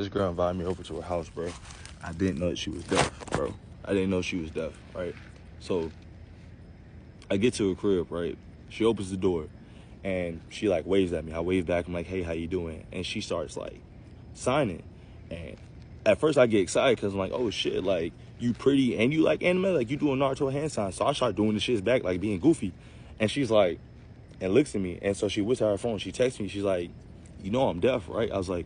This girl invited me over to her house, bro. I didn't know that she was deaf, bro. I didn't know she was deaf, right? So I get to her crib, right? She opens the door and she like waves at me. I wave back. I'm like, hey, how you doing? And she starts like signing. And at first I get excited because I'm like, oh shit, like you pretty and you like anime, like you doing Naruto hand signs. So I start doing the shit back, like being goofy. And she's like, and looks at me. And so she whips out her phone. She texts me. She's like, you know I'm deaf, right? I was like,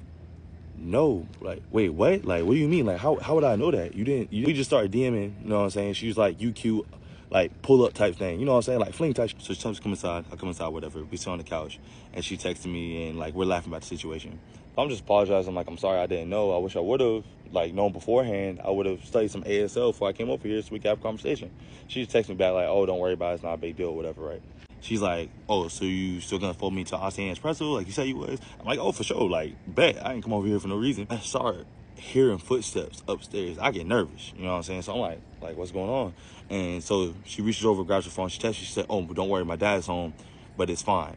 no, like, wait, what? Like, what do you mean? Like, how would I know that? We just started DMing, you know what I'm saying? She was like, you cute, like, pull up type thing, you know what I'm saying? Like, fling type. So she tells me to come inside. I come inside, whatever. We sit on the couch, and she texted me, and, like, we're laughing about the situation. I'm just apologizing. Like, I'm sorry I didn't know. I wish I would have, like, known beforehand. I would have studied some ASL before I came over here so we could have a conversation. She just texted me back, like, oh, don't worry about it. It's not a big deal, whatever, right? She's like, oh, so you still gonna fold me to Austin Espresso like you said you was? I'm like, oh, for sure. Like, bet. I ain't come over here for no reason. I started hearing footsteps upstairs. I get nervous, you know what I'm saying? So I'm like, what's going on? And so she reaches over, grabs her phone. She texts me, she said, oh, but don't worry, my dad's home, but it's fine.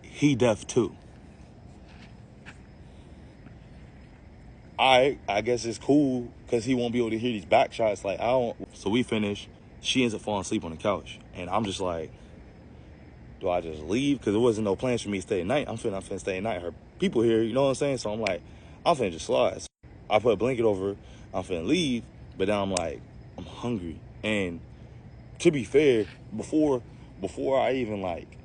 He deaf too. I guess it's cool because he won't be able to hear these back shots. Like, I don't. So we finish. She ends up falling asleep on the couch. And I'm just like, do I just leave? Because there wasn't no plans for me to stay at night. I'm finna stay at night. Her people here, you know what I'm saying? So I'm like, I'm finna just slide. So I put a blanket over her. I'm finna leave. But then I'm like, I'm hungry. And to be fair, before I even like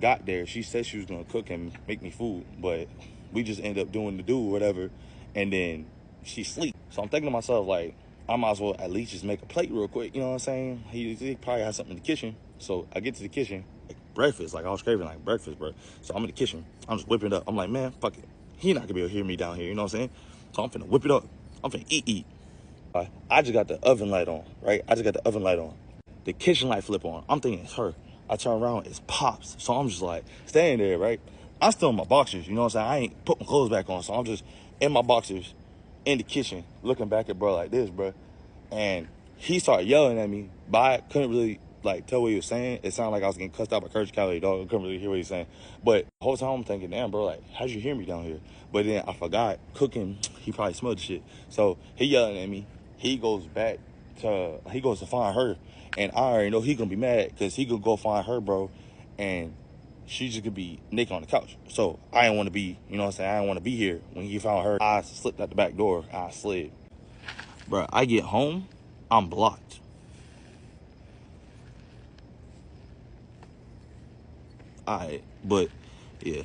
got there, she said she was gonna cook and make me food. But we just end up doing the do or whatever. And then she sleep. So I'm thinking to myself, like, I might as well at least just make a plate real quick. You know what I'm saying? He probably has something in the kitchen. So I get to the kitchen. Breakfast, like I was craving like breakfast, bro. So I'm in the kitchen, I'm just whipping it up. I'm like, man, fuck it. He not gonna be able to hear me down here, you know what I'm saying? So I'm finna whip it up. I'm finna eat. I just got the oven light on, right? I just got the oven light on. The kitchen light flip on. I'm thinking it's her. I turn around, it's Pops. So I'm just like standing there, right? I'm still in my boxers, you know what I'm saying? I ain't put my clothes back on, so I'm just in my boxers in the kitchen looking back at bro like this, bro. And he started yelling at me, but I couldn't really like tell what he was saying. It sounded like I was getting cussed out by Coach Cali, dog. I couldn't really hear what he was saying. But the whole time I'm thinking, damn, bro, like, how'd you hear me down here? But then I forgot, cooking, he probably smelled the shit. So he yelling at me. He goes to find her. And I already know he gonna be mad because he gonna go find her, bro. And she just gonna be naked on the couch. So I didn't want to be, you know what I'm saying? I didn't want to be here. When he found her, I slipped out the back door. I slid. Bro, I get home, I'm blocked. But yeah.